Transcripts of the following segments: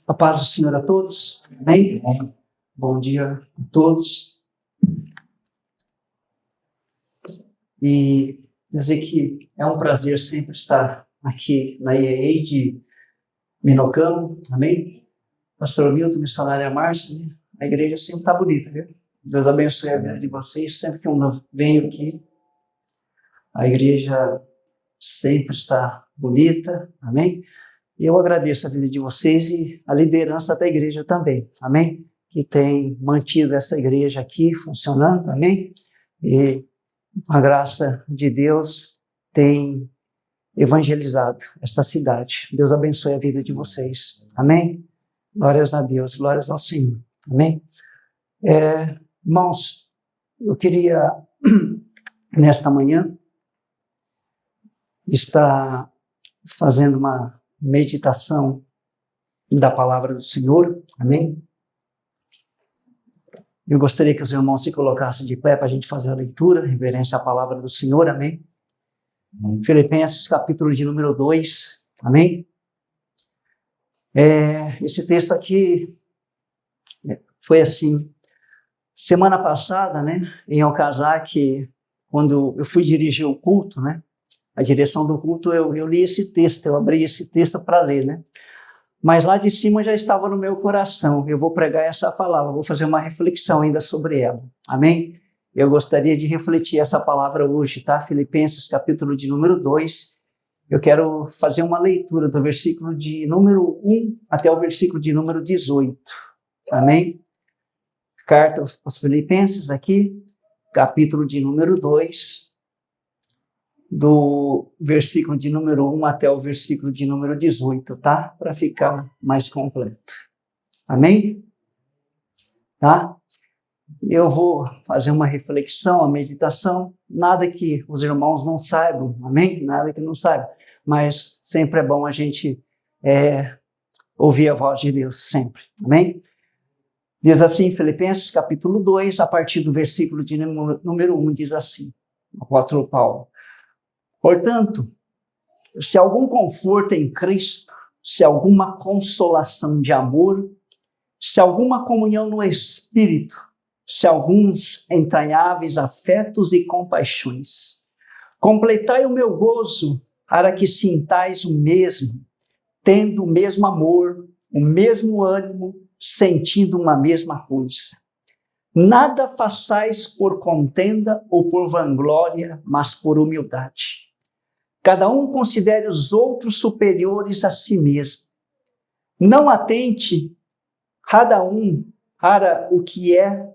A paz do Senhor a todos. Amém? Bom dia a todos. E dizer que é um prazer sempre estar aqui na IEA de Minocamo. Amém? Pastor Milton, missionária Márcia, a igreja sempre está bonita, viu? Deus abençoe a vida de vocês. Sempre que eu venho aqui, a igreja sempre está bonita. Amém? E eu agradeço a vida de vocês e a liderança da igreja também, amém? Que tem mantido essa igreja aqui funcionando, amém? E com a graça de Deus tem evangelizado esta cidade. Deus abençoe a vida de vocês, amém? Glórias a Deus, glórias ao Senhor, amém? Irmãos, eu queria, nesta manhã, estar fazendo uma meditação da palavra do Senhor, amém? Eu gostaria que os irmãos se colocassem de pé para a gente fazer a leitura, reverência à palavra do Senhor, amém? Filipenses, capítulo de número 2, amém? Esse texto aqui foi assim, semana passada, né, em Okazaki, quando eu fui dirigir o culto, né, a direção do culto, eu li esse texto, eu abri esse texto para ler, né? Mas lá de cima já estava no meu coração, eu vou pregar essa palavra, vou fazer uma reflexão ainda sobre ela, amém? Eu gostaria de refletir essa palavra hoje, tá? Filipenses, capítulo de número 2, eu quero fazer uma leitura do versículo de número 1 até o versículo de número 18, amém? Carta aos Filipenses aqui, capítulo de número 2, do versículo de número 1 até o versículo de número 18, tá? Para ficar mais completo. Amém? Tá? Eu vou fazer uma reflexão, uma meditação, nada que os irmãos não saibam, amém? Nada que não saibam, mas sempre é bom a gente ouvir a voz de Deus, sempre, amém? Diz assim, Filipenses capítulo 2, a partir do versículo de número 1, diz assim, o apóstolo Paulo: portanto, se algum conforto em Cristo, se alguma consolação de amor, se alguma comunhão no Espírito, se alguns entranháveis afetos e compaixões, completai o meu gozo para que sintais o mesmo, tendo o mesmo amor, o mesmo ânimo, sentindo uma mesma coisa. Nada façais por contenda ou por vanglória, mas por humildade. Cada um considere os outros superiores a si mesmo. Não atente cada um para o que é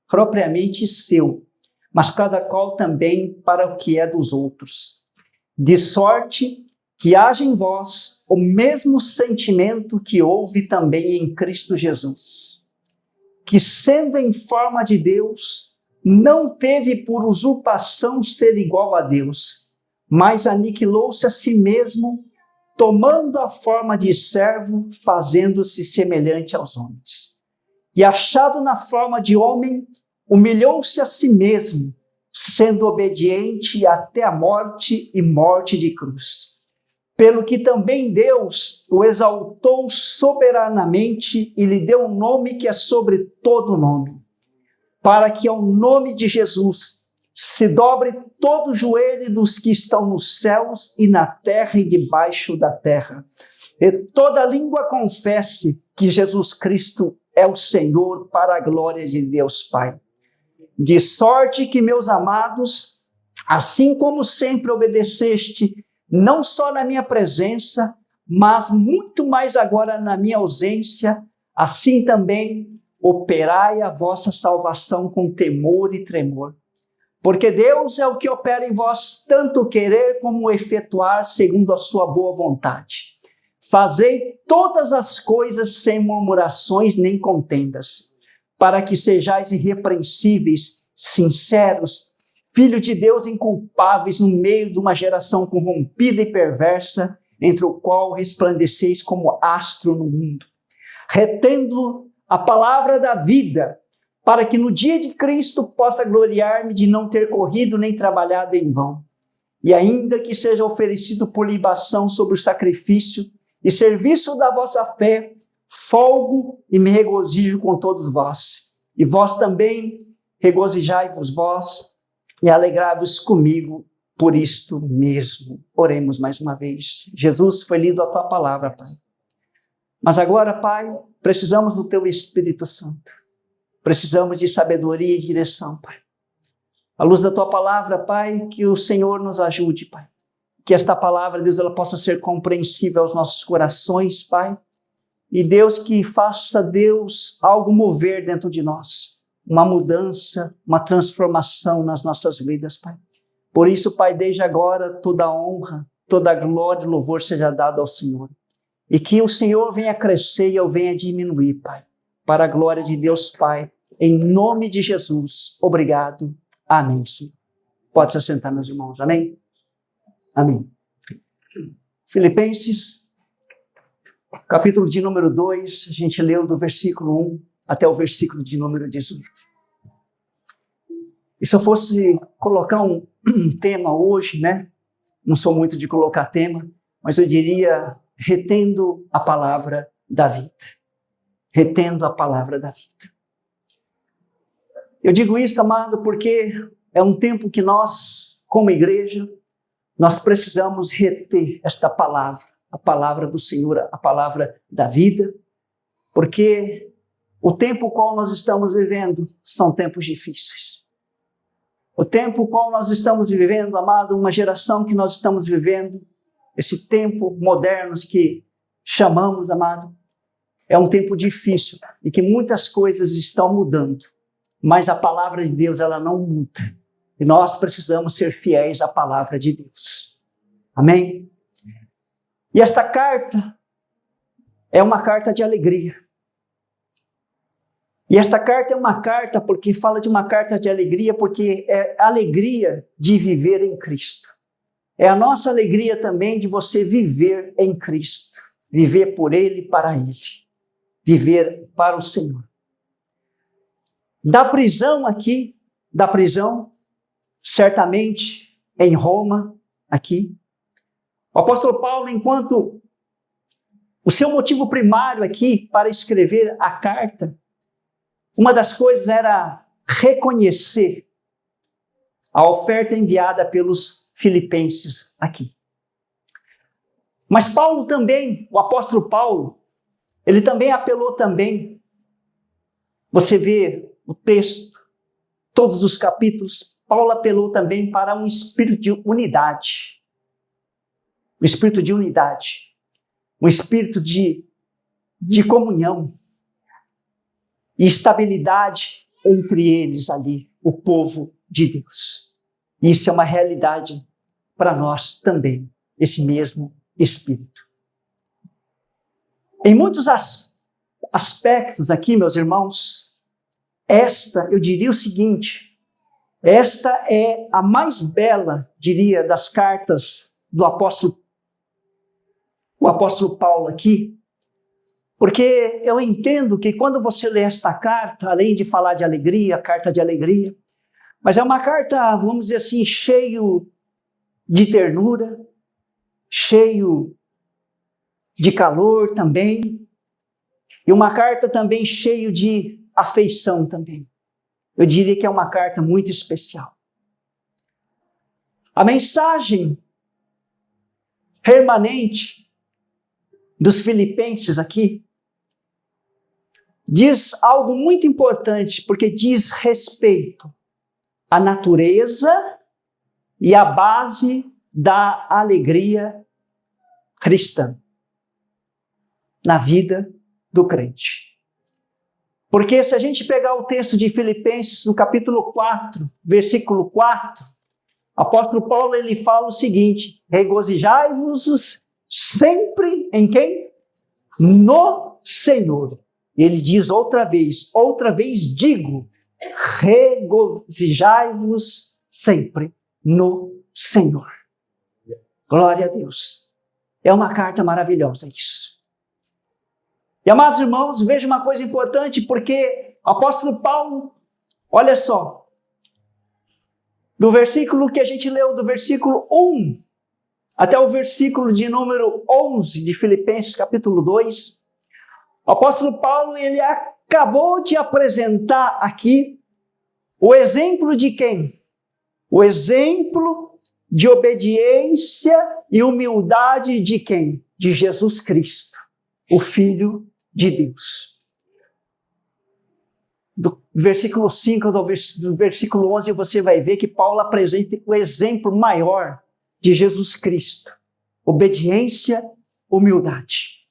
propriamente seu, mas cada qual também para o que é dos outros. De sorte que haja em vós o mesmo sentimento que houve também em Cristo Jesus, que sendo em forma de Deus, não teve por usurpação ser igual a Deus, mas aniquilou-se a si mesmo, tomando a forma de servo, fazendo-se semelhante aos homens. E achado na forma de homem, humilhou-se a si mesmo, sendo obediente até a morte e morte de cruz. Pelo que também Deus o exaltou soberanamente e lhe deu um nome que é sobre todo nome, para que ao nome de Jesus se dobre todo o joelho dos que estão nos céus e na terra e debaixo da terra, e toda língua confesse que Jesus Cristo é o Senhor, para a glória de Deus Pai. De sorte que, meus amados, assim como sempre obedeceste, não só na minha presença, mas muito mais agora na minha ausência, assim também operai a vossa salvação com temor e tremor. Porque Deus é o que opera em vós tanto querer como efetuar segundo a sua boa vontade. Fazei todas as coisas sem murmurações nem contendas, para que sejais irrepreensíveis, sinceros, filho de Deus inculpáveis no meio de uma geração corrompida e perversa, entre o qual resplandeceis como astro no mundo, retendo a palavra da vida, para que no dia de Cristo possa gloriar-me de não ter corrido nem trabalhado em vão. E ainda que seja oferecido por libação sobre o sacrifício e serviço da vossa fé, folgo e me regozijo com todos vós. E vós também regozijai-vos vós e alegrai-vos comigo por isto mesmo. Oremos mais uma vez. Jesus, foi lido a tua palavra, Pai. Mas agora, Pai, precisamos do teu Espírito Santo. Precisamos de sabedoria e direção, Pai. À luz da tua palavra, Pai, que o Senhor nos ajude, Pai. Que esta palavra, Deus, ela possa ser compreensível aos nossos corações, Pai. E Deus, que faça, Deus, algo mover dentro de nós. Uma mudança, uma transformação nas nossas vidas, Pai. Por isso, Pai, desde agora, toda a honra, toda a glória e louvor seja dado ao Senhor. E que o Senhor venha crescer e eu venha diminuir, Pai. Para a glória de Deus, Pai. Em nome de Jesus. Obrigado. Amém, Senhor. Pode se assentar, meus irmãos. Amém? Amém. Filipenses, capítulo de número 2, a gente leu do versículo 1 até o versículo de número 18. E se eu fosse colocar um tema hoje, né? Não sou muito de colocar tema, mas eu diria retendo a palavra da vida. Retendo a palavra da vida. Eu digo isso, amado, porque é um tempo que nós, como igreja, nós precisamos reter esta palavra, a palavra do Senhor, a palavra da vida, porque o tempo qual nós estamos vivendo são tempos difíceis. O tempo qual nós estamos vivendo, amado, uma geração que nós estamos vivendo, esse tempo moderno que chamamos, amado, é um tempo difícil e que muitas coisas estão mudando. Mas a palavra de Deus, ela não muda. E nós precisamos ser fiéis à palavra de Deus. Amém? E esta carta é uma carta de alegria. E esta carta é uma carta porque fala de uma carta de alegria, porque é alegria de viver em Cristo. É a nossa alegria também de você viver em Cristo. Viver por Ele e para Ele. Viver para o Senhor. Da prisão aqui, certamente em Roma, aqui, o apóstolo Paulo, enquanto o seu motivo primário aqui para escrever a carta, uma das coisas era reconhecer a oferta enviada pelos filipenses aqui. Mas Paulo também, o apóstolo Paulo, ele também apelou também, você vê o texto, todos os capítulos, Paulo apelou também para um espírito de unidade. Um espírito de unidade. Um espírito de comunhão. E estabilidade entre eles ali, o povo de Deus. Isso é uma realidade para nós também, esse mesmo espírito. Em muitos aspectos aqui, meus irmãos, eu diria o seguinte, esta é a mais bela, diria, das cartas do apóstolo Paulo aqui, porque eu entendo que quando você lê esta carta, além de falar de alegria, carta de alegria, mas é uma carta, vamos dizer assim, cheio de ternura, cheio de calor também, e uma carta também cheio de afeição também. Eu diria que é uma carta muito especial. A mensagem permanente dos filipenses aqui diz algo muito importante, porque diz respeito à natureza e à base da alegria cristã na vida do crente. Porque se a gente pegar o texto de Filipenses, no capítulo 4, versículo 4, o apóstolo Paulo ele fala o seguinte: regozijai-vos sempre em quem? No Senhor. Ele diz outra vez digo, regozijai-vos sempre no Senhor. Glória a Deus. É uma carta maravilhosa isso. E, amados irmãos, veja uma coisa importante, porque o apóstolo Paulo, olha só, do versículo que a gente leu, do versículo 1 até o versículo de número 11 de Filipenses, capítulo 2, O apóstolo Paulo, ele acabou de apresentar aqui o exemplo de quem? O exemplo de obediência e humildade de quem? De Jesus Cristo, o Filho de Deus. Do versículo 5 do versículo 11, você vai ver que Paulo apresenta o exemplo maior de Jesus Cristo. Obediência, humildade.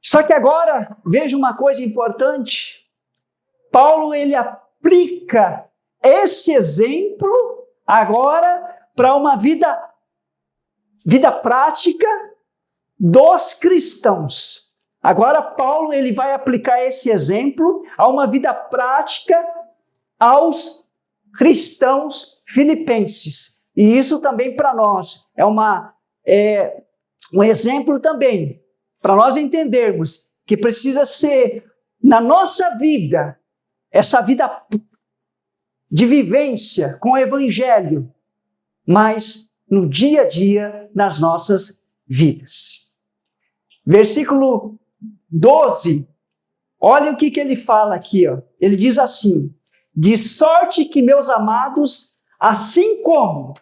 Só que agora, veja uma coisa importante. Paulo, ele aplica esse exemplo agora para uma vida prática dos cristãos. Agora Paulo, ele vai aplicar esse exemplo a uma vida prática aos cristãos filipenses. E isso também para nós é um exemplo também, para nós entendermos que precisa ser na nossa vida, essa vida de vivência com o Evangelho, mas no dia a dia nas nossas vidas. Versículo 12, olha o que ele fala aqui, ó. Ele diz assim: de sorte que, meus amados, assim como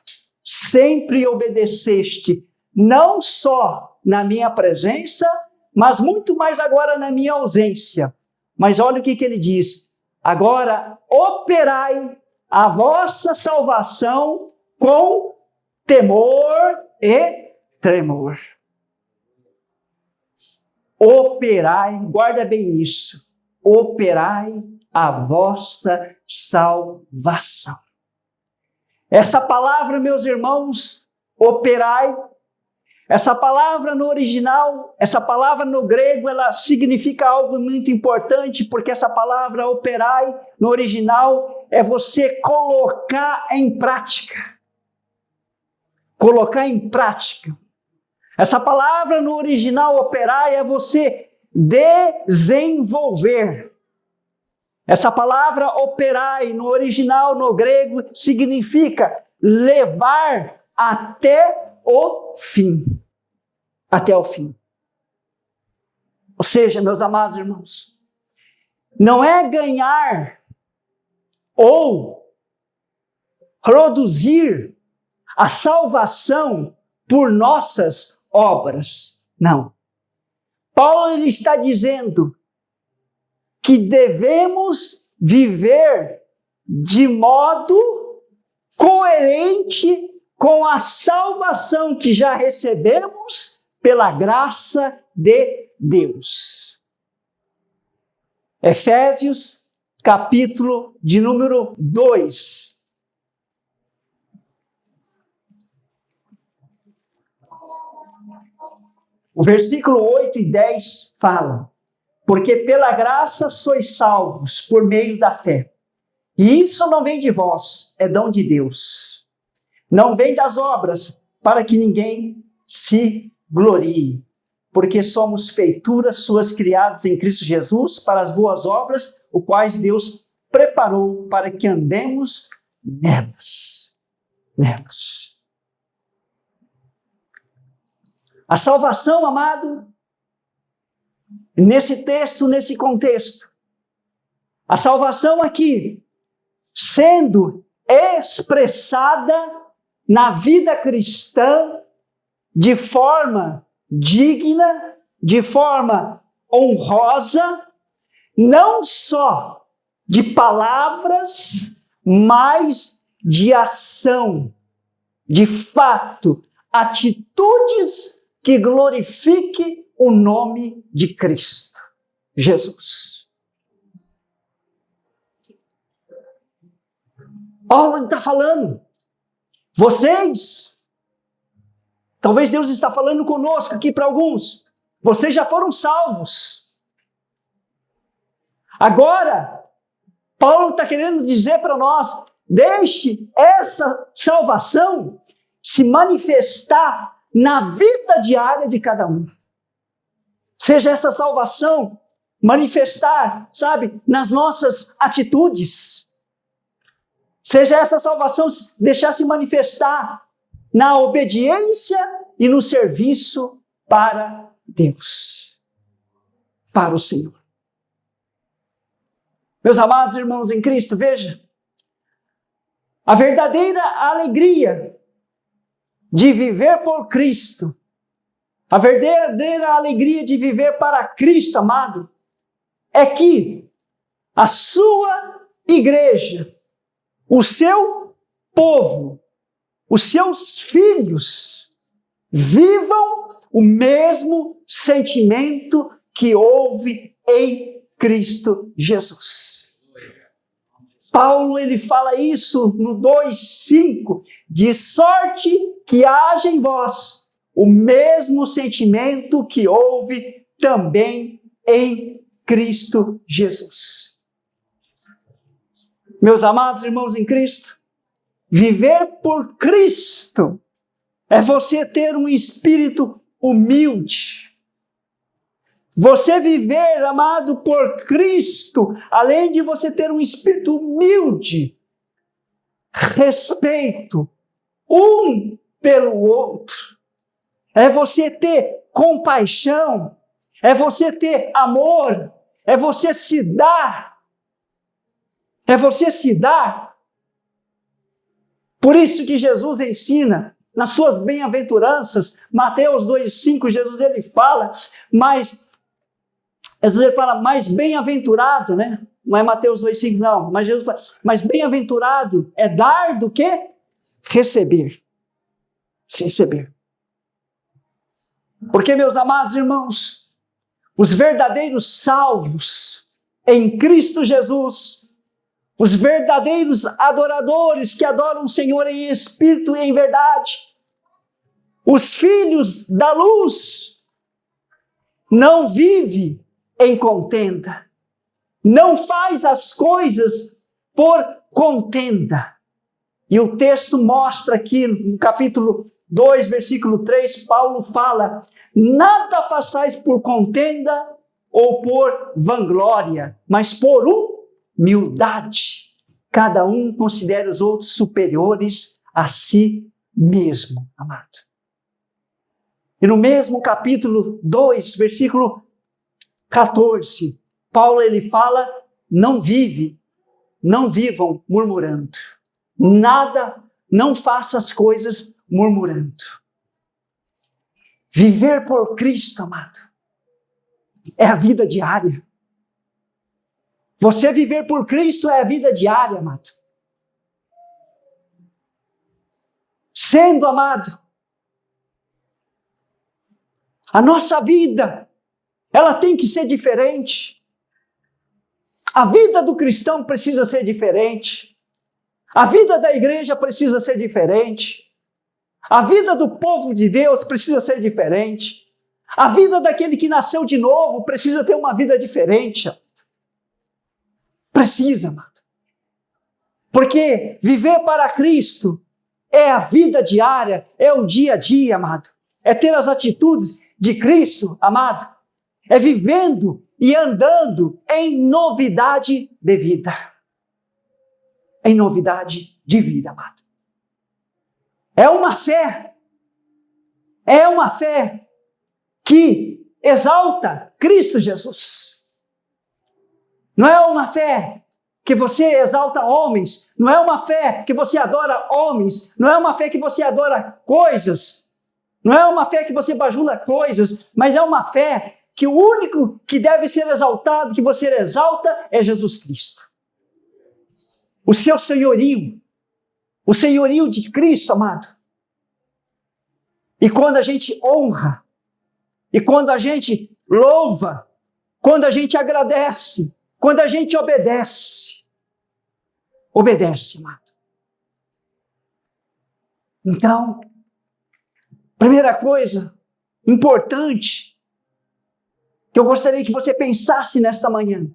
sempre obedeceste, não só na minha presença, mas muito mais agora na minha ausência. Mas olha o que ele diz: agora operai a vossa salvação com temor e tremor. Operai, guarda bem isso, operai a vossa salvação. Essa palavra, meus irmãos, operai, essa palavra no original, essa palavra no grego, ela significa algo muito importante, porque essa palavra operai no original é você colocar em prática. Colocar em prática. Essa palavra no original, operar, é você desenvolver. Essa palavra operar no original, no grego, significa levar até o fim. Até o fim. Ou seja, meus amados irmãos, não é ganhar ou produzir a salvação por nossas obras. Não. Paulo, ele está dizendo que devemos viver de modo coerente com a salvação que já recebemos pela graça de Deus. Efésios, capítulo de número 2. O versículo 8 e 10 fala: porque pela graça sois salvos por meio da fé. E isso não vem de vós, é dom de Deus. Não vem das obras, para que ninguém se glorie. Porque somos feituras suas criadas em Cristo Jesus para as boas obras, o quais Deus preparou para que andemos nelas. Nelas. A salvação, amado, nesse texto, nesse contexto, a salvação aqui, sendo expressada na vida cristã de forma digna, de forma honrosa, não só de palavras, mas de ação, de fato, atitudes que glorifique o nome de Cristo, Jesus. Paulo está falando, vocês, talvez Deus está falando conosco aqui para alguns, vocês já foram salvos. Agora, Paulo está querendo dizer para nós, deixe essa salvação se manifestar na vida diária de cada um. Seja essa salvação manifestar, sabe, nas nossas atitudes. Seja essa salvação deixar se manifestar na obediência e no serviço para Deus. para o Senhor. Meus amados irmãos em Cristo, veja, a verdadeira alegria de viver por Cristo, a verdadeira alegria de viver para Cristo, amado, é que a sua igreja, o seu povo, os seus filhos, vivam o mesmo sentimento que houve em Cristo Jesus. Paulo, ele fala isso no 2:5, de sorte que haja em vós o mesmo sentimento que houve também em Cristo Jesus. Meus amados irmãos em Cristo, viver por Cristo é você ter um espírito humilde. Você viver, amado, por Cristo, além de você ter um espírito humilde, respeito um pelo outro, é você ter compaixão, é você ter amor, é você se dar, é você se dar. Por isso que Jesus ensina, nas suas bem-aventuranças, Mateus 2:5, Jesus ele fala, mais bem-aventurado, né? Não é Mateus 2:5, não, mas Jesus fala, mais bem-aventurado é dar do que receber. Receber. Porque, meus amados irmãos, os verdadeiros salvos em Cristo Jesus, os verdadeiros adoradores que adoram o Senhor em espírito e em verdade, os filhos da luz, não vivem em contenda, não faz as coisas por contenda. E o texto mostra aqui, no capítulo 2, versículo 3, Paulo fala, nada façais por contenda ou por vanglória, mas por humildade. Cada um considera os outros superiores a si mesmo, amado. E no mesmo capítulo 2, versículo 14, Paulo ele fala, não vivam murmurando. Nada, não faça as coisas murmurando. Viver por Cristo, amado, é a vida diária. Você viver por Cristo é a vida diária, amado. Sendo, amado, a nossa vida, ela tem que ser diferente. A vida do cristão precisa ser diferente. A vida da igreja precisa ser diferente. A vida do povo de Deus precisa ser diferente. A vida daquele que nasceu de novo precisa ter uma vida diferente. Precisa, amado. Porque viver para Cristo é a vida diária, é o dia a dia, amado. É ter as atitudes de Cristo, amado. É vivendo e andando em novidade de vida. Em novidade de vida, amado. É uma fé que exalta Cristo Jesus. Não é uma fé que você exalta homens, não é uma fé que você adora homens, não é uma fé que você adora coisas, não é uma fé que você bajula coisas, mas é uma fé que o único que deve ser exaltado, que você exalta, é Jesus Cristo. O seu senhorio, o senhorio de Cristo, amado. E quando a gente honra, e quando a gente louva, quando a gente agradece, quando a gente obedece, amado. Então, primeira coisa importante que eu gostaria que você pensasse nesta manhã: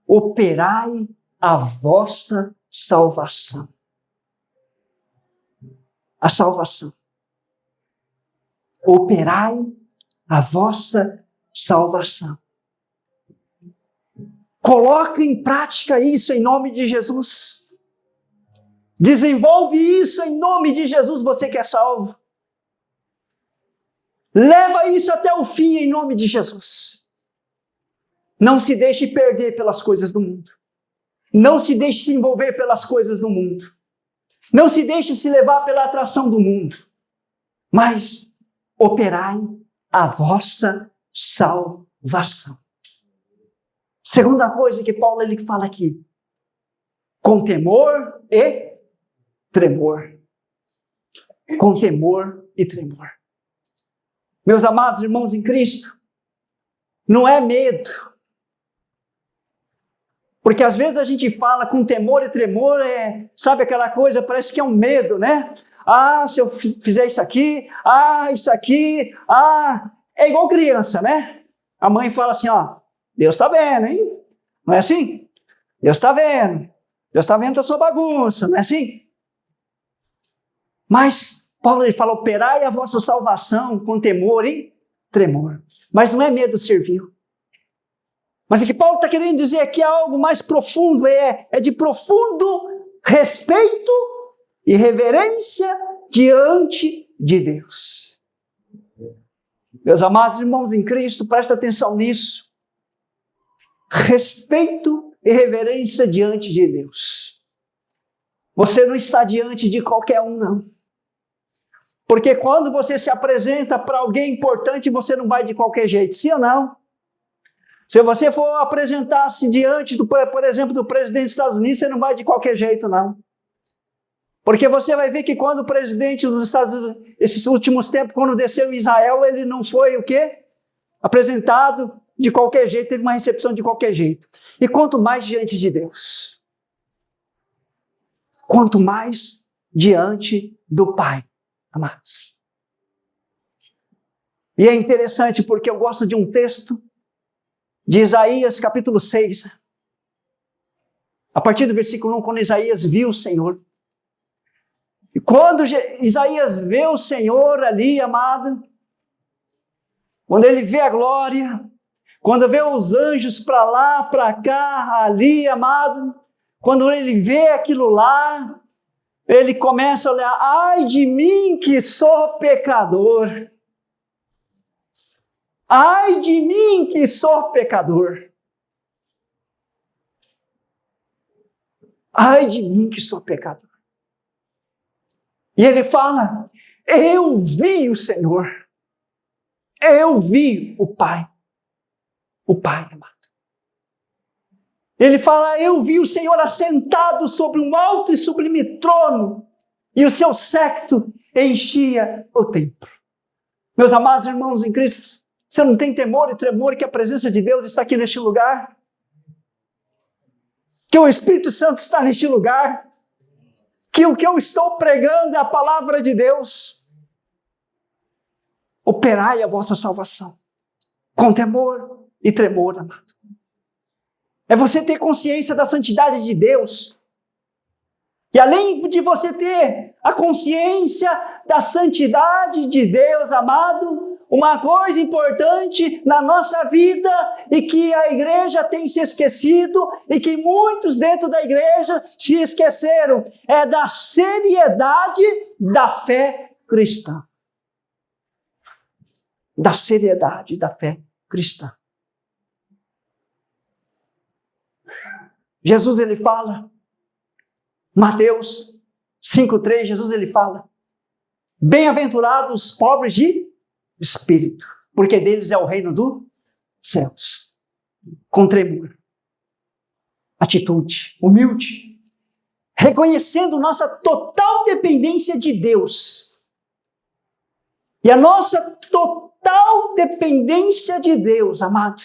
operai a vossa salvação. A salvação. Operai a vossa salvação. Coloque em prática isso em nome de Jesus. Desenvolve isso em nome de Jesus, você que é salvo. Leva isso até o fim em nome de Jesus. Não se deixe perder pelas coisas do mundo. Não se deixe se envolver pelas coisas do mundo. Não se deixe se levar pela atração do mundo. Mas operai a vossa salvação. Segunda coisa que Paulo ele fala aqui. Com temor e tremor. Com temor e tremor. Meus amados irmãos em Cristo, não é medo. Porque às vezes a gente fala com temor e tremor, sabe aquela coisa, parece que é um medo, né? Ah, se eu fizer isso aqui, é igual criança, né? A mãe fala assim, ó, Deus está vendo, hein? Não é assim? Deus está vendo. Deus está vendo a sua bagunça, não é assim? Mas Paulo ele fala, operai a vossa salvação com temor e tremor. Mas não é medo servil. Mas o que Paulo está querendo dizer aqui é algo mais profundo, é de profundo respeito e reverência diante de Deus. Meus amados irmãos em Cristo, presta atenção nisso. Respeito e reverência diante de Deus. Você não está diante de qualquer um, não. Porque quando você se apresenta para alguém importante, você não vai de qualquer jeito, sim ou não? Se você for apresentar-se diante, por exemplo, do presidente dos Estados Unidos, você não vai de qualquer jeito, não. Porque você vai ver que quando o presidente dos Estados Unidos, esses últimos tempos, quando desceu em Israel, ele não foi o quê? Apresentado de qualquer jeito, teve uma recepção de qualquer jeito. E quanto mais diante de Deus. Quanto mais diante do Pai, amados. E é interessante porque eu gosto de um texto de Isaías capítulo 6. A partir do versículo 1, quando Isaías viu o Senhor. E quando Isaías vê o Senhor ali, amado, quando ele vê a glória, quando vê os anjos para lá, para cá, ali, amado, quando ele vê aquilo lá, ele começa a olhar, ai de mim que sou pecador. Ai de mim que sou pecador. Ai de mim que sou pecador. E ele fala, eu vi o Senhor. Eu vi o Pai. O Pai, amado. Ele fala, eu vi o Senhor assentado sobre um alto e sublime trono, e o seu séquito enchia o templo. Meus amados irmãos em Cristo, você não tem temor e tremor que a presença de Deus está aqui neste lugar? Que o Espírito Santo está neste lugar? Que o que eu estou pregando é a palavra de Deus? Operai a vossa salvação com temor e tremor, amado. É você ter consciência da santidade de Deus. E além de você ter a consciência da santidade de Deus, amado, uma coisa importante na nossa vida e que a igreja tem se esquecido e que muitos dentro da igreja se esqueceram, é da seriedade da fé cristã. Da seriedade da fé cristã. Jesus ele fala, Mateus 5,3, Jesus ele fala, bem-aventurados os pobres de espírito, porque deles é o reino dos céus. Com tremor, atitude, humilde, reconhecendo nossa total dependência de Deus. E a nossa total dependência de Deus, amado,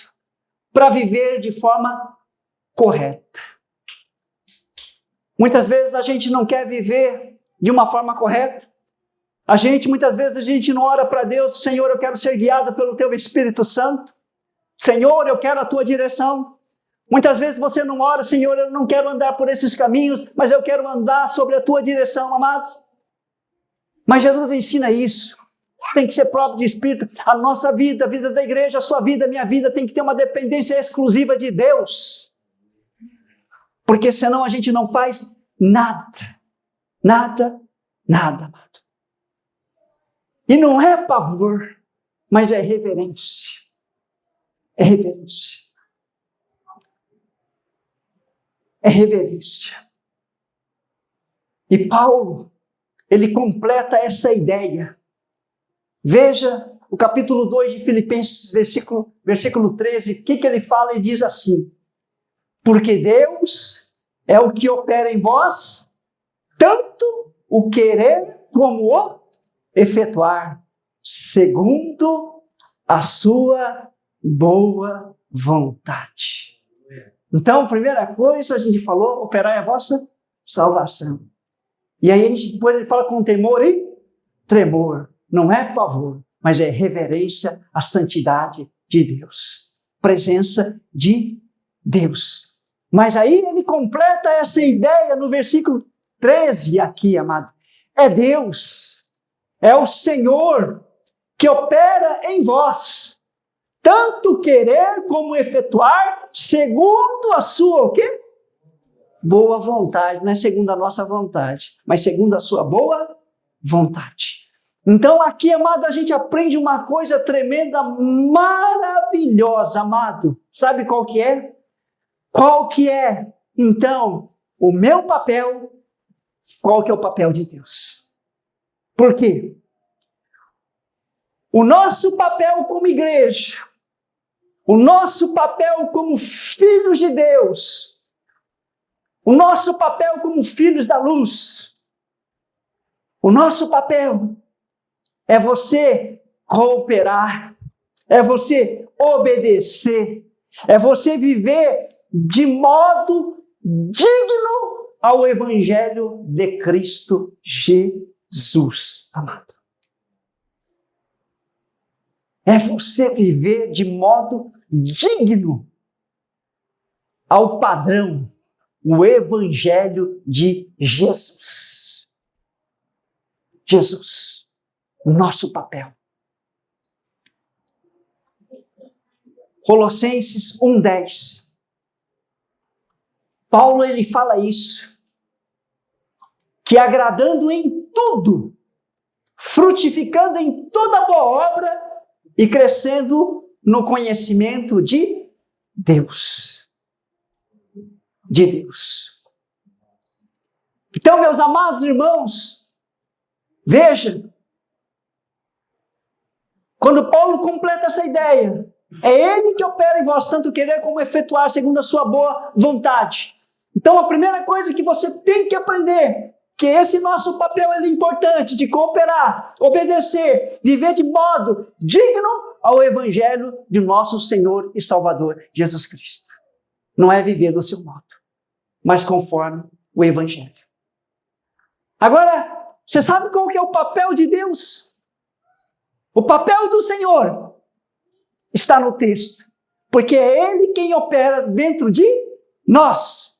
para viver de forma correta. Muitas vezes a gente não quer viver de uma forma correta. Muitas vezes a gente não ora para Deus, Senhor, eu quero ser guiado pelo Teu Espírito Santo. Senhor, eu quero a Tua direção. Muitas vezes você não ora, Senhor, eu não quero andar por esses caminhos, mas eu quero andar sobre a Tua direção, amados. Mas Jesus ensina isso. Tem que ser próprio de Espírito. A nossa vida, a vida da igreja, a sua vida, a minha vida, tem que ter uma dependência exclusiva de Deus. Porque senão a gente não faz nada. Nada, nada, amado. E não é pavor, mas é reverência. É reverência. é reverência. E Paulo, ele completa essa ideia. Veja o capítulo 2 de Filipenses, versículo 13, o que ele fala? Ele diz assim: porque Deus é o que opera em vós, tanto o querer como o efetuar, segundo a sua boa vontade. Então, primeira coisa, a gente falou, operar a vossa salvação. E aí, depois ele fala com temor e tremor. Não é pavor, mas é reverência à santidade de Deus. Presença de Deus. Mas aí ele completa essa ideia no versículo 13 aqui, amado. É Deus, é o Senhor que opera em vós, tanto querer como efetuar, segundo a sua o quê? Boa vontade. Não é segundo a nossa vontade, mas segundo a sua boa vontade. Então aqui, amado, a gente aprende uma coisa tremenda, maravilhosa, amado. Sabe qual que é? Qual que é, então, o meu papel? Qual que é o papel de Deus? Por quê? O nosso papel como igreja, o nosso papel como filhos de Deus, o nosso papel como filhos da luz, o nosso papel é você cooperar, é você obedecer, é você viver de modo digno ao Evangelho de Cristo Jesus, amado. É você viver de modo digno ao padrão, o Evangelho de Jesus. Jesus, nosso papel. Colossenses 1:10. Paulo, ele fala isso, que agradando em tudo, frutificando em toda boa obra e crescendo no conhecimento de Deus. De Deus. Então, meus amados irmãos, veja, quando Paulo completa essa ideia, é Ele que opera em vós, tanto querer como efetuar, segundo a sua boa vontade. Então, a primeira coisa que você tem que aprender, que esse nosso papel é importante, de cooperar, obedecer, viver de modo digno ao Evangelho de nosso Senhor e Salvador, Jesus Cristo. Não é viver do seu modo, mas conforme o Evangelho. Agora, você sabe qual que é o papel de Deus? O papel do Senhor está no texto, porque é Ele quem opera dentro de nós,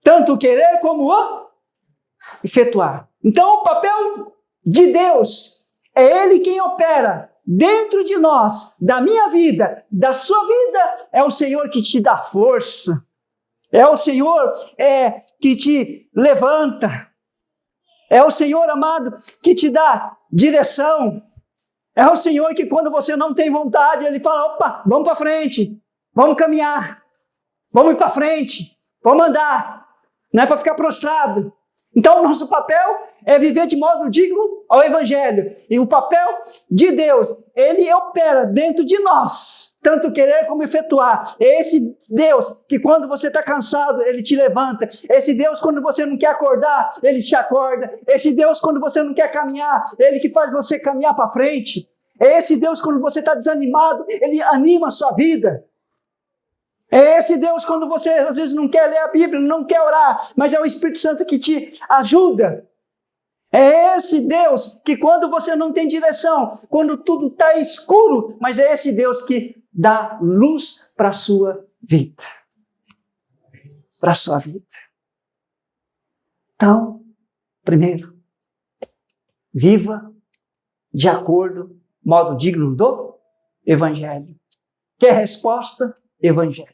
tanto o querer como o efetuar. Então, o papel de Deus é Ele quem opera dentro de nós, da minha vida, da sua vida. É o Senhor que te dá força, é o Senhor que te levanta, é o Senhor, amado, que te dá direção. É o Senhor que, quando você não tem vontade, Ele fala: opa, vamos para frente, vamos caminhar, vamos ir para frente, vamos andar, não é para ficar prostrado. Então, o nosso papel é viver de modo digno ao Evangelho. E o papel de Deus, Ele opera dentro de nós, tanto querer como efetuar. É esse Deus que, quando você está cansado, Ele te levanta. Esse Deus, quando você não quer acordar, Ele te acorda. Esse Deus, quando você não quer caminhar, Ele que faz você caminhar para frente. É esse Deus, quando você está desanimado, Ele anima a sua vida. É esse Deus, quando você às vezes não quer ler a Bíblia, não quer orar, mas é o Espírito Santo que te ajuda. É esse Deus que, quando você não tem direção, quando tudo está escuro, mas é esse Deus que dá luz para a sua vida. Para a sua vida. Então, primeiro, viva de acordo, modo digno do Evangelho. Quer resposta? Evangelho.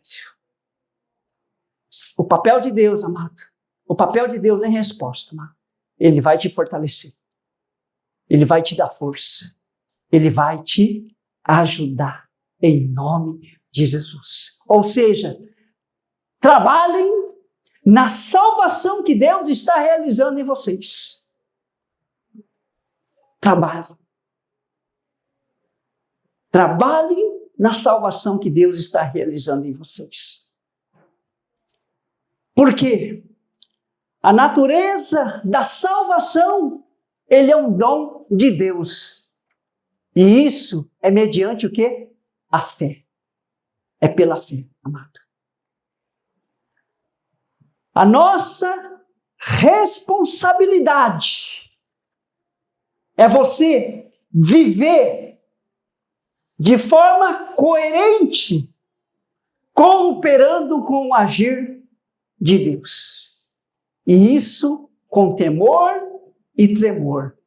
O papel de Deus, amado, o papel de Deus é resposta, amado. Ele vai te fortalecer, Ele vai te dar força, Ele vai te ajudar, em nome de Jesus. Ou seja, trabalhem na salvação que Deus está realizando em vocês. Trabalhe. Trabalhe na salvação que Deus está realizando em vocês. Por quê? A natureza da salvação, ele é um dom de Deus. E isso é mediante o quê? A fé. É pela fé, amado. A nossa responsabilidade é você viver de forma coerente, cooperando com o agir de Deus. E isso com temor e tremor,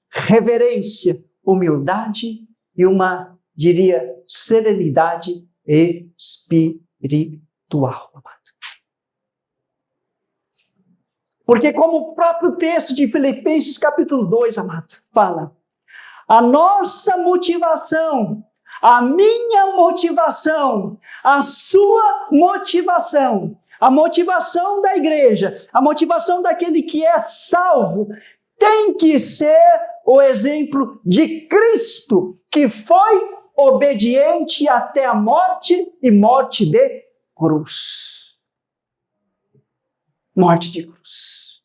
reverência, humildade e uma, diria, serenidade espiritual, amado. Porque como o próprio texto de Filipenses capítulo 2, amado, fala, a nossa motivação, a minha motivação, a sua motivação, a motivação da igreja, a motivação daquele que é salvo, tem que ser o exemplo de Cristo, que foi obediente até a morte e morte de cruz. Morte de cruz.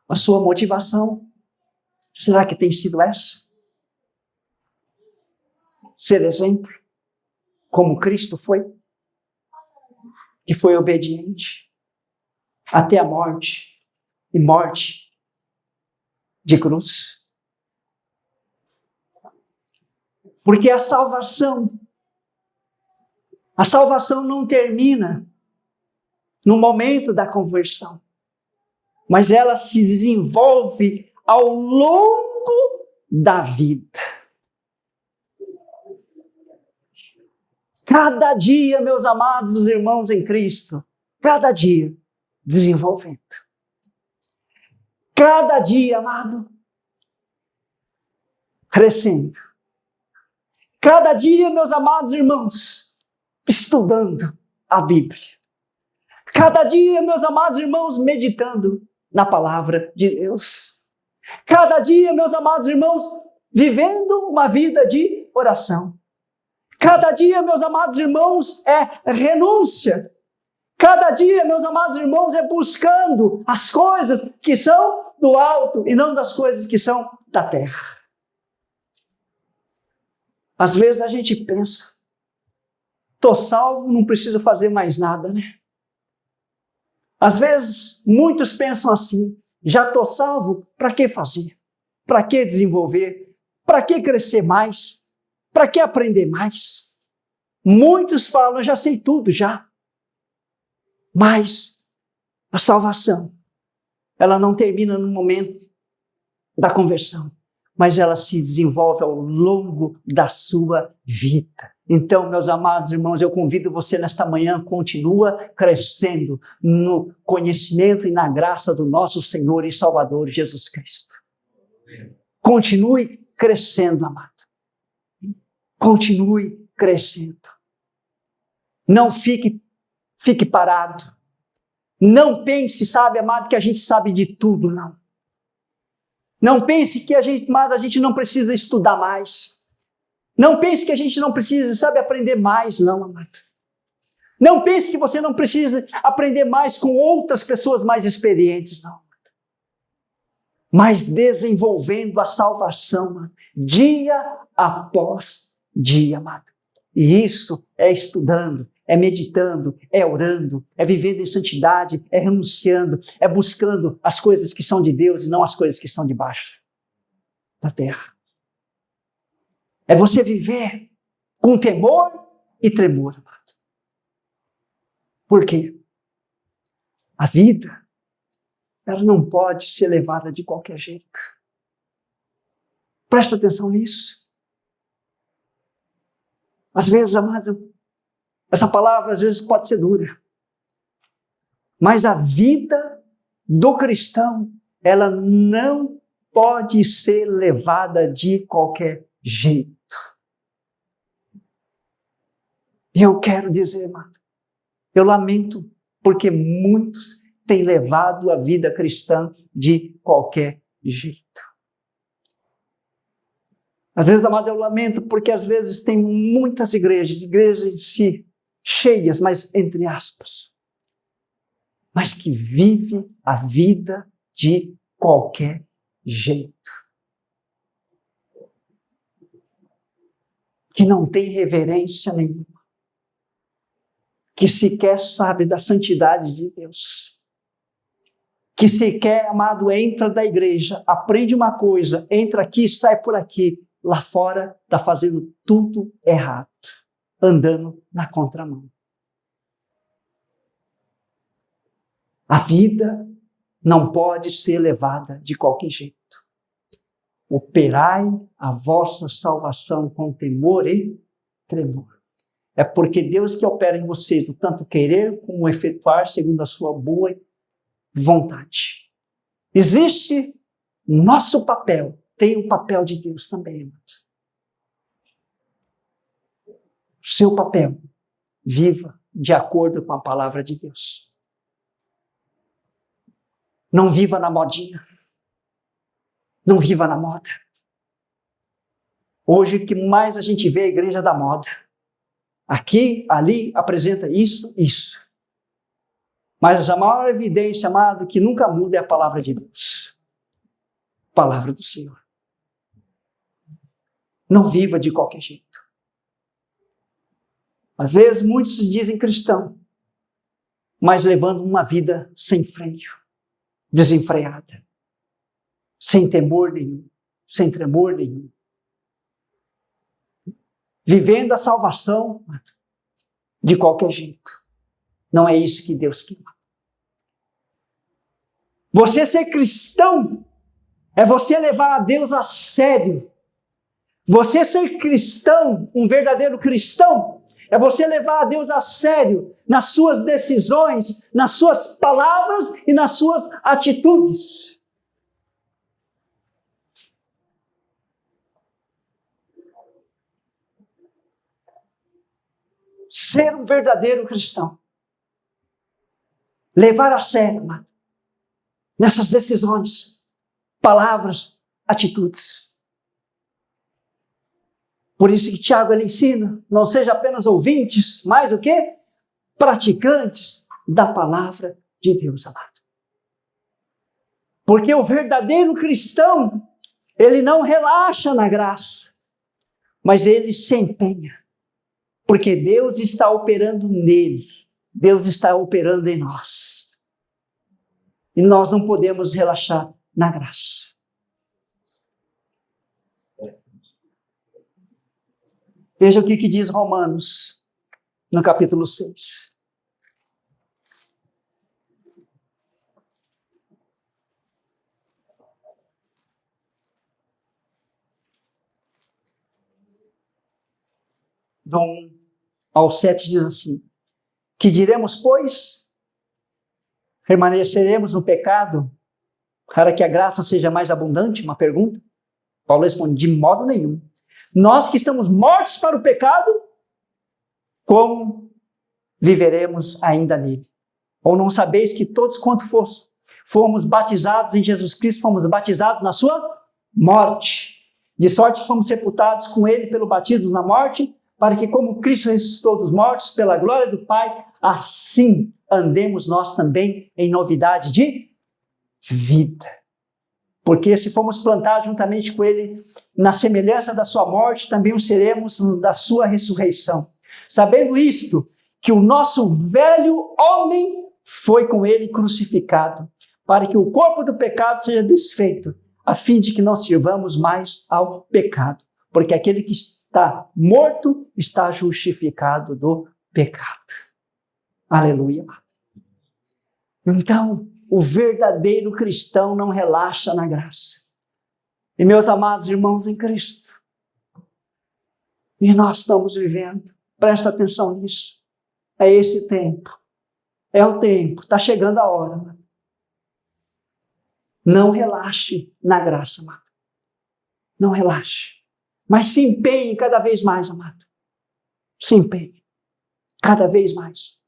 A sua motivação, será que tem sido essa? Ser exemplo, como Cristo foi, que foi obediente até a morte e morte de cruz. Porque a salvação não termina no momento da conversão, mas ela se desenvolve ao longo da vida. Cada dia, meus amados irmãos em Cristo, cada dia desenvolvendo. Cada dia, amado, crescendo. Cada dia, meus amados irmãos, estudando a Bíblia. Cada dia, meus amados irmãos, meditando na palavra de Deus. Cada dia, meus amados irmãos, vivendo uma vida de oração. Cada dia, meus amados irmãos, é renúncia. Cada dia, meus amados irmãos, é buscando as coisas que são do alto e não das coisas que são da terra. Às vezes a gente pensa, estou salvo, não preciso fazer mais nada, né? Às vezes, muitos pensam assim, já estou salvo, para que fazer? Para que desenvolver? Para que crescer mais? Para que aprender mais? Muitos falam, já sei tudo, já. Mas a salvação, ela não termina no momento da conversão, mas ela se desenvolve ao longo da sua vida. Então, meus amados irmãos, eu convido você nesta manhã, continua crescendo no conhecimento e na graça do nosso Senhor e Salvador Jesus Cristo. Continue crescendo, amado. Continue crescendo. Não fique parado. Não pense, sabe, amado, que a gente sabe de tudo, não. Não pense que a gente não precisa estudar mais. Não pense que a gente não precisa, sabe, aprender mais, não, amado. Não pense que você não precisa aprender mais com outras pessoas mais experientes, não. Mas desenvolvendo a salvação, amado, dia após dia, amado. E isso é estudando, é meditando, é orando, é vivendo em santidade, é renunciando, é buscando as coisas que são de Deus e não as coisas que estão debaixo da terra. É você viver com temor e tremor, amado. Por quê? A vida, ela não pode ser levada de qualquer jeito. Presta atenção nisso. Às vezes, amado, essa palavra às vezes pode ser dura. Mas a vida do cristão, ela não pode ser levada de qualquer jeito. E eu quero dizer, amado, eu lamento porque muitos têm levado a vida cristã de qualquer jeito. Às vezes, amado, eu lamento porque às vezes tem muitas igrejas em si, cheias, mas entre aspas, mas que vive a vida de qualquer jeito. Que não tem reverência nenhuma. Que sequer sabe da santidade de Deus. Que sequer, amado, entra da igreja, aprende uma coisa, entra aqui, sai por aqui, lá fora está fazendo tudo errado, andando na contramão. A vida não pode ser levada de qualquer jeito. Operai a vossa salvação com temor e tremor. É porque Deus que opera em vocês o tanto querer como efetuar segundo a sua boa vontade. Existe nosso papel, tem o papel de Deus também, irmãos. Seu papel, viva de acordo com a palavra de Deus. Não viva na modinha. Não viva na moda. Hoje o que mais a gente vê é a igreja da moda. Aqui, ali, apresenta isso. Mas a maior evidência, amado, que nunca muda é a palavra de Deus. Palavra do Senhor. Não viva de qualquer jeito. Às vezes muitos se dizem cristão, mas levando uma vida sem freio, desenfreada, sem temor nenhum, sem tremor nenhum. Vivendo a salvação de qualquer jeito. Não é isso que Deus quer. Você ser cristão é você levar a Deus a sério. Você ser cristão, um verdadeiro cristão, é você levar a Deus a sério nas suas decisões, nas suas palavras e nas suas atitudes. Ser um verdadeiro cristão. Levar a sério, amado, nessas decisões, palavras, atitudes. Por isso que Tiago ele ensina, não seja apenas ouvintes, mas o quê? Praticantes da palavra de Deus, amado. Porque o verdadeiro cristão, ele não relaxa na graça, mas ele se empenha. Porque Deus está operando nele. Deus está operando em nós. E nós não podemos relaxar na graça. Veja o que diz Romanos, no capítulo 6. Do 1 ao 7 diz assim: que diremos, pois? Permaneceremos no pecado para que a graça seja mais abundante? Uma pergunta. Paulo responde: de modo nenhum. Nós que estamos mortos para o pecado, como viveremos ainda nele? Ou não sabeis que todos quanto fomos batizados em Jesus Cristo, fomos batizados na sua morte, de sorte que fomos sepultados com ele pelo batismo na morte, para que, como Cristo ressuscitou dos mortos, pela glória do Pai, assim andemos nós também em novidade de vida. Porque se fomos plantados juntamente com Ele na semelhança da sua morte, também o seremos da sua ressurreição. Sabendo isto, que o nosso velho homem foi com Ele crucificado, para que o corpo do pecado seja desfeito, a fim de que não sirvamos mais ao pecado. Porque aquele que está morto está justificado do pecado. Aleluia. Então, o verdadeiro cristão não relaxa na graça. E meus amados irmãos em Cristo, e nós estamos vivendo, presta atenção nisso, é esse tempo, é o tempo, está chegando a hora, amado. Não relaxe na graça, amado. Não relaxe. Mas se empenhe cada vez mais, amado. Se empenhe. cada vez mais,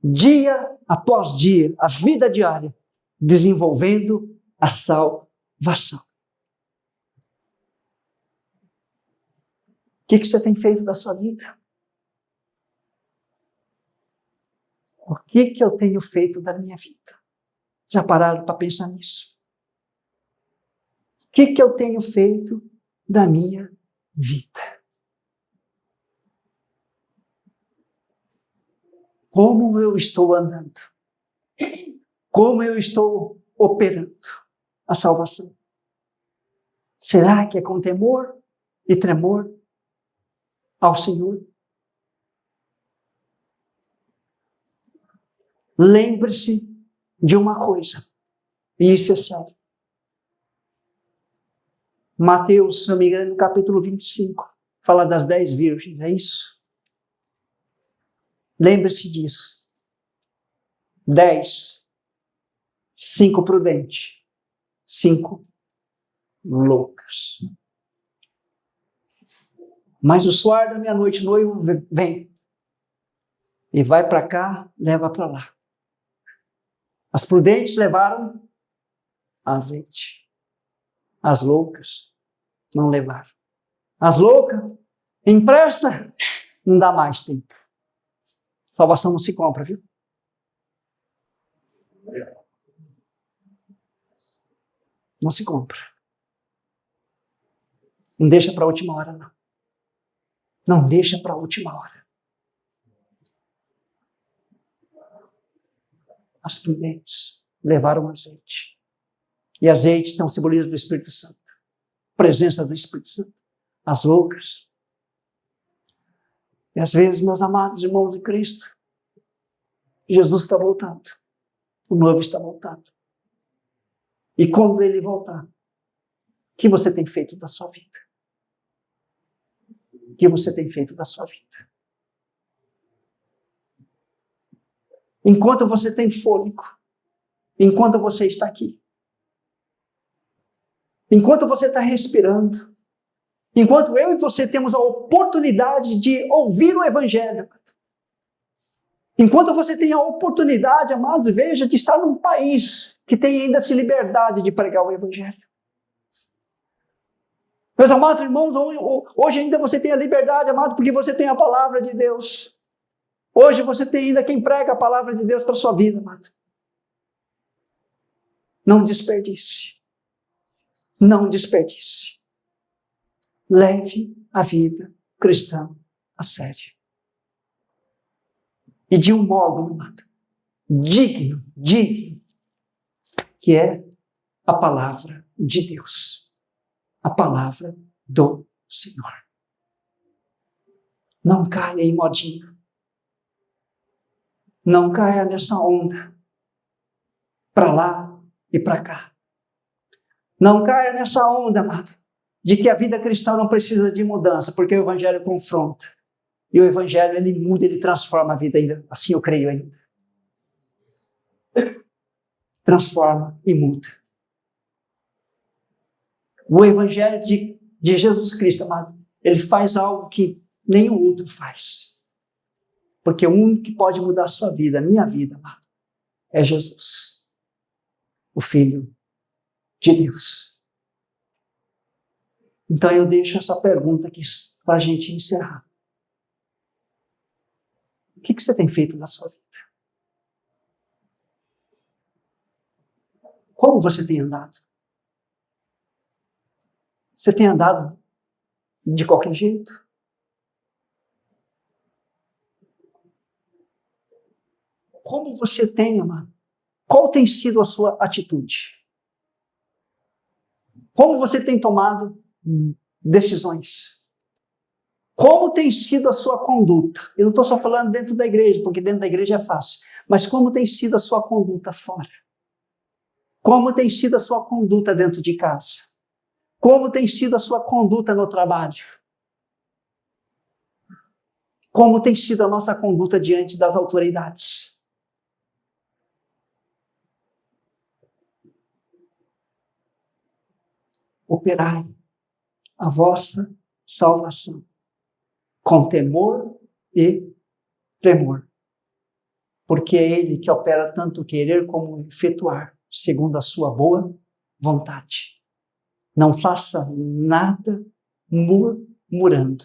dia após dia, a vida diária, desenvolvendo a salvação. O que você tem feito da sua vida? O que eu tenho feito da minha vida? Já pararam para pensar nisso? O que eu tenho feito da minha vida? Como eu estou andando? Como eu estou operando a salvação? Será que é com temor e tremor ao Senhor? Lembre-se de uma coisa, e isso é sério. Mateus, se não me engano, no capítulo 25, fala das 10 virgens, é isso? Lembre-se disso. 10, 5 prudentes, 5 loucas. Mas o suar da meia-noite, noivo vem e vai para cá, leva para lá. As prudentes levaram azeite. As loucas não levaram. As loucas, empresta, não dá mais tempo. Salvação não se compra, viu? Não se compra. Não deixa para a última hora, não. Não deixa para a última hora. As prudentes levaram azeite. E azeite então simboliza do Espírito Santo. Presença do Espírito Santo. As loucas. E às vezes, meus amados irmãos de Cristo, Jesus está voltando. O noivo está voltando. E quando ele voltar, o que você tem feito da sua vida? O que você tem feito da sua vida? Enquanto você tem fôlego, enquanto você está aqui, enquanto você está respirando, enquanto eu e você temos a oportunidade de ouvir o Evangelho, enquanto você tem a oportunidade, amados, veja, de estar num país que tem ainda essa liberdade de pregar o Evangelho. Meus amados irmãos, hoje ainda você tem a liberdade, amado, porque você tem a palavra de Deus. Hoje você tem ainda quem prega a palavra de Deus para a sua vida, amado. Não desperdice. Não desperdice. Leve a vida cristã a sério. E de um modo, amado, digno, que é a palavra de Deus. A palavra do Senhor. Não caia em modinha. Não caia nessa onda. Para lá e para cá. Não caia nessa onda, amado, de que a vida cristã não precisa de mudança, porque o Evangelho confronta. E o Evangelho, ele muda, ele transforma a vida ainda. Assim eu creio ainda. Transforma e muda. O Evangelho de Jesus Cristo, amado, ele faz algo que nenhum outro faz. Porque o único que pode mudar a sua vida, a minha vida, amado, é Jesus, o Filho de Deus. Então eu deixo essa pergunta aqui para a gente encerrar. O que você tem feito na sua vida? Como você tem andado? Você tem andado de qualquer jeito? Como você tem, amado? Qual tem sido a sua atitude? Como você tem tomado decisões? Como tem sido a sua conduta? Eu não estou só falando dentro da igreja, porque dentro da igreja é fácil. Mas como tem sido a sua conduta fora? Como tem sido a sua conduta dentro de casa? Como tem sido a sua conduta no trabalho? Como tem sido a nossa conduta diante das autoridades? Operai a vossa salvação com temor e tremor. Porque é Ele que opera tanto o querer como o efetuar, segundo a sua boa vontade. Não faça nada murmurando,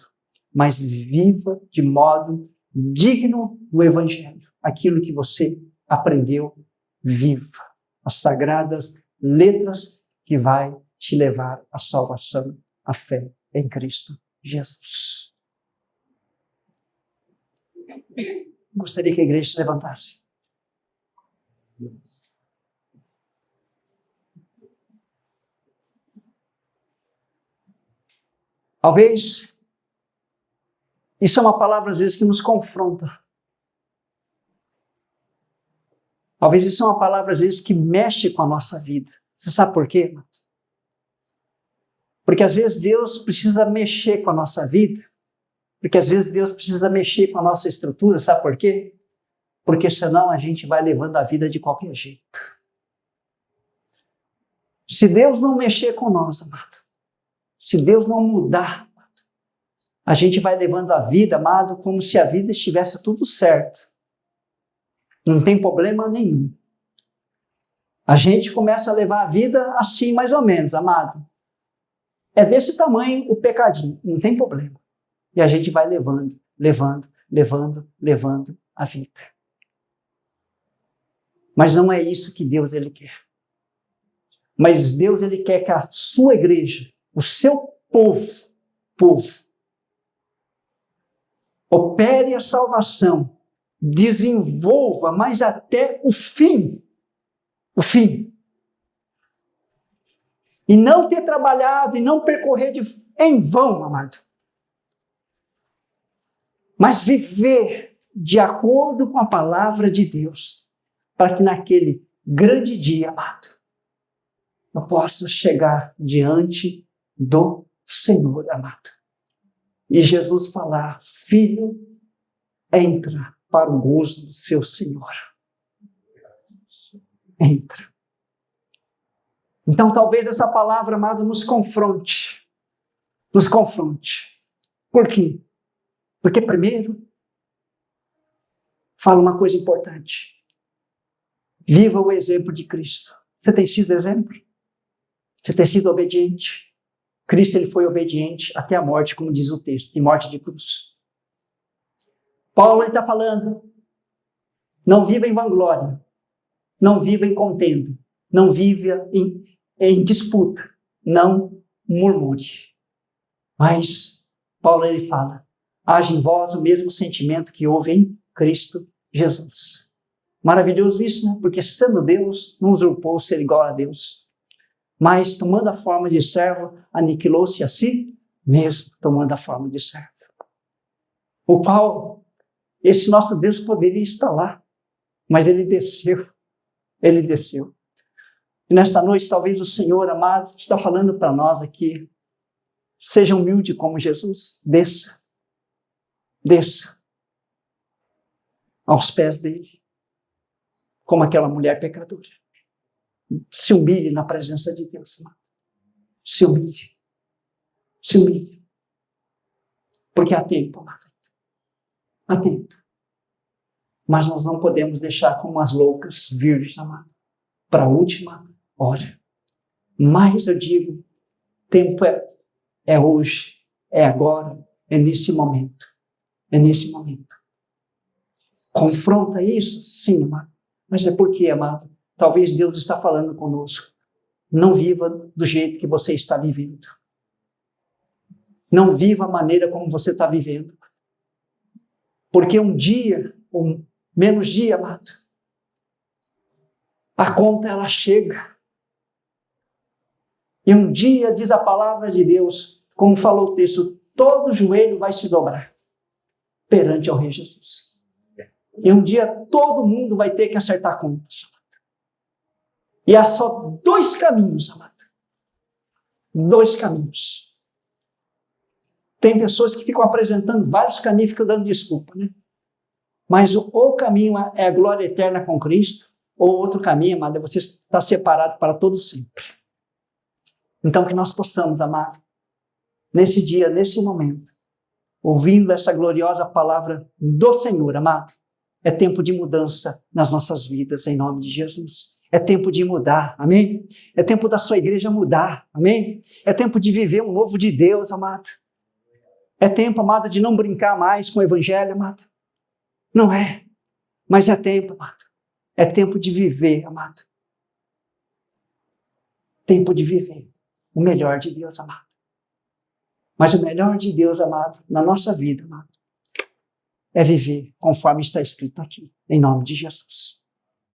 mas viva de modo digno do Evangelho. Aquilo que você aprendeu, viva. As sagradas letras que vai te levar à salvação, à fé em Cristo Jesus. Gostaria que a igreja se levantasse. Talvez isso é uma palavra às vezes que nos confronta. Talvez isso é uma palavra às vezes que mexe com a nossa vida. Você sabe por quê, irmão? Porque às vezes Deus precisa mexer com a nossa vida. Porque às vezes Deus precisa mexer com a nossa estrutura. Sabe por quê? Porque senão a gente vai levando a vida de qualquer jeito. Se Deus não mexer com nós, amado, se Deus não mudar, amado, a gente vai levando a vida, amado, como se a vida estivesse tudo certo. Não tem problema nenhum. A gente começa a levar a vida assim, mais ou menos, amado. É desse tamanho o pecadinho, não tem problema. E a gente vai levando a vida. Mas não é isso que Deus ele quer. Mas Deus ele quer que a sua igreja, o seu povo, opere a salvação, desenvolva, mas até o fim. O fim. E não ter trabalhado e não percorrer em vão, amado. Mas viver de acordo com a palavra de Deus, para que naquele grande dia, amado, eu possa chegar diante do Senhor, amado. E Jesus falar: filho, entra para o gozo do seu Senhor. Entra. Então talvez essa palavra, amado, nos confronte. Nos confronte. Por quê? Porque primeiro, fala uma coisa importante. Viva o exemplo de Cristo. Você tem sido exemplo? Você tem sido obediente? Cristo ele foi obediente até a morte, como diz o texto, de morte de cruz. Paulo está falando, não viva em vanglória, não viva em contenda, não viva em disputa, não murmure. Mas Paulo ele fala, haja em vós o mesmo sentimento que houve em Cristo Jesus. Maravilhoso isso, né? Porque sendo Deus, não usurpou ser igual a Deus. Mas, tomando a forma de servo, aniquilou-se a si mesmo, tomando a forma de servo. O qual, esse nosso Deus poderia estar lá, mas ele desceu. Ele desceu. E nesta noite, talvez o Senhor, amado, está falando para nós aqui, seja humilde como Jesus, desça. Desça aos pés dele, como aquela mulher pecadora. Se humilhe na presença de Deus, amado. Se humilhe. Se humilhe. Porque há tempo, amado. Há tempo. Mas nós não podemos deixar como as loucas virgens, amado, para a última hora. Mas eu digo, tempo é hoje, é agora, é nesse momento. É nesse momento. Confronta isso? Sim, amado. Mas é porque, amado, talvez Deus está falando conosco. Não viva do jeito que você está vivendo. Não viva a maneira como você está vivendo. Porque um dia, ou menos dia, amado, a conta ela chega. E um dia, diz a palavra de Deus, como falou o texto, todo joelho vai se dobrar perante ao Rei Jesus. E um dia todo mundo vai ter que acertar contas. E há só dois caminhos, amado. Dois caminhos. Tem pessoas que ficam apresentando vários caminhos e ficam dando desculpa, né? Mas o caminho é a glória eterna com Cristo, ou outro caminho, amado, é você estar separado para todo sempre. Então que nós possamos, amado, nesse dia, nesse momento, ouvindo essa gloriosa palavra do Senhor, amado. É tempo de mudança nas nossas vidas, em nome de Jesus. É tempo de mudar, amém? É tempo da sua igreja mudar, amém? É tempo de viver um novo de Deus, amado. É tempo, amado, de não brincar mais com o evangelho, amado. Não é, mas é tempo, amado. É tempo de viver, amado. Tempo de viver o melhor de Deus, amado. Mas o melhor de Deus, amado, na nossa vida, amado, é viver conforme está escrito aqui, em nome de Jesus.